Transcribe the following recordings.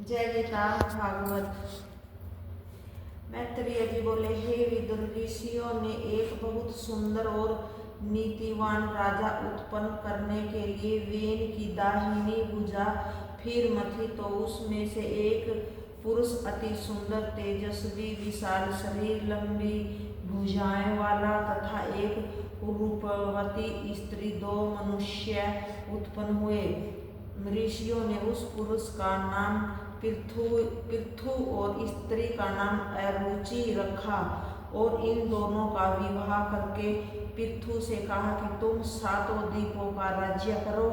जय गीता भागवत। मैत्रेय जी बोले, हे विदुर, ऋषियों ने एक बहुत सुंदर और नीतिवान राजा उत्पन्न करने के लिए वेन की दाहिनी भुजा फिर मथी तो उसमें से एक पुरुष अति सुंदर, तेजस्वी, विशाल शरीर, लंबी भुजाएं वाला तथा एक रूपवती स्त्री, दो मनुष्य उत्पन्न हुए। ऋषियों ने उस पुरुष का नाम पृथु और स्त्री का नाम अरुचि रखा और इन दोनों का विवाह करके पृथु से कहा कि तुम सातों द्वीपों का राज्य करो।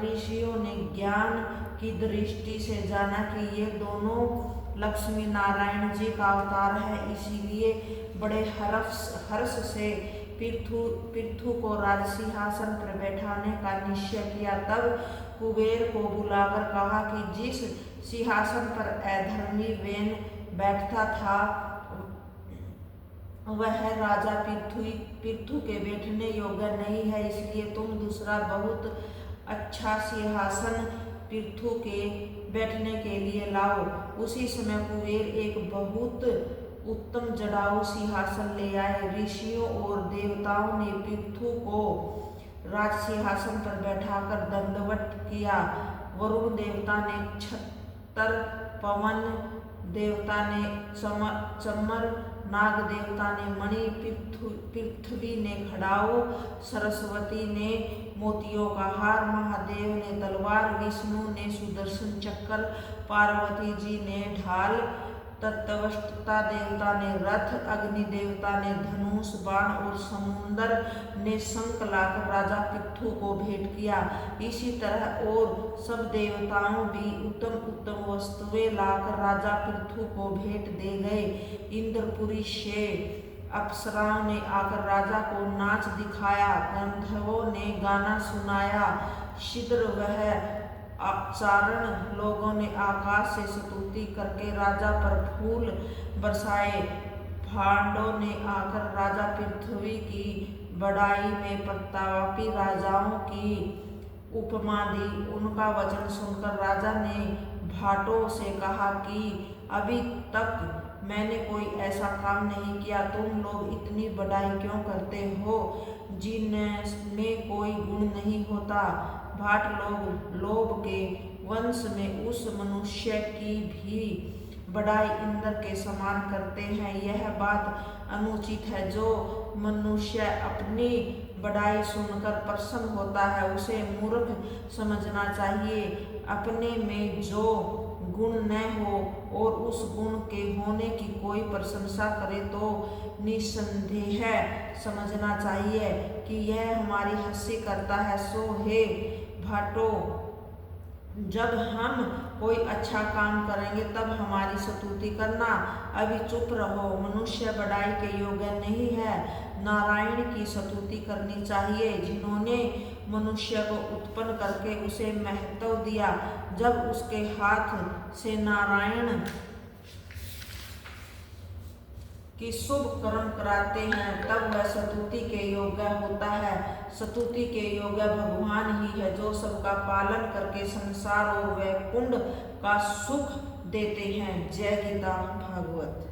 ऋषियों ने ज्ञान की दृष्टि से जाना कि ये दोनों लक्ष्मी नारायण जी का अवतार है, इसीलिए बड़े हर्ष से पृथु को राज सिंहासन पर बैठाने का निश्चय किया। तब कुबेर को बुलाकर कहा कि जिस सिंहासन पर अधर्मी वेन बैठता था वह राजा पृथु के बैठने योग्य नहीं है, इसलिए तुम दूसरा बहुत अच्छा सिंहासन पृथु के बैठने के लिए लाओ। उसी समय कुबेर एक बहुत उत्तम जड़ाऊ सिंहासन ले आए। ऋषियों और देवताओं ने पृथु को राज सिंहासन पर बैठाकर दंडवत किया। वरुण देवता ने छतर, पवन देवता ने चमर, नाग देवता ने मणि, पृथ्वी ने खड़ाऊ, सरस्वती ने मोतियों का हार, महादेव ने तलवार, विष्णु ने सुदर्शन चक्र, पार्वती जी ने ढाल, तत्वष्टा देवता ने रथ, अग्नि देवता ने धनुष बाण और समुंदर ने शंख लाकर राजा पृथु को भेंट किया। इसी तरह और सब देवताओं भी उत्तम उत्तम वस्तुएं लाकर राजा पृथु को भेंट दे गए। इंद्रपुरी से अप्सराओं ने आकर राजा को नाच दिखाया, गंधर्वों ने गाना सुनाया, सिद्र वह चारण लोगों ने आकाश से स्तुति करके राजा पर फूल बरसाए। भांडों ने आकर राजा पृथ्वी की बड़ाई में प्रतापी राजाओं की उपमा दी। उनका वचन सुनकर राजा ने भाटों से कहा कि अभी तक मैंने कोई ऐसा काम नहीं किया, तुम लोग इतनी बड़ाई क्यों करते हो जिनमें कोई गुण नहीं होता। भाट लोग लोभ के वंश में उस मनुष्य की भी बड़ाई इंद्र के समान करते हैं। यह बात अनुचित है। जो मनुष्य अपनी बड़ाई सुनकर प्रसन्न होता है उसे मूर्ख समझना चाहिए। अपने में जो गुण न हो और उस गुण के होने की कोई प्रशंसा करे तो निसंदेह समझना चाहिए कि यह हमारी हंसी करता है। सो हे भाटो, जब हम कोई अच्छा काम करेंगे तब हमारी स्तुति करना, अभी चुप रहो। मनुष्य बड़ाई के योग्य नहीं है, नारायण की स्तुति करनी चाहिए जिन्होंने मनुष्य को उत्पन्न करके उसे महत्व दिया। जब उसके हाथ से नारायण कि शुभ कर्म कराते हैं तब वह स्तुति के योग्य होता है। स्तुति के योग्य भगवान ही है जो सबका पालन करके संसार और वैकुंठ का सुख देते हैं। जय गीता भागवत।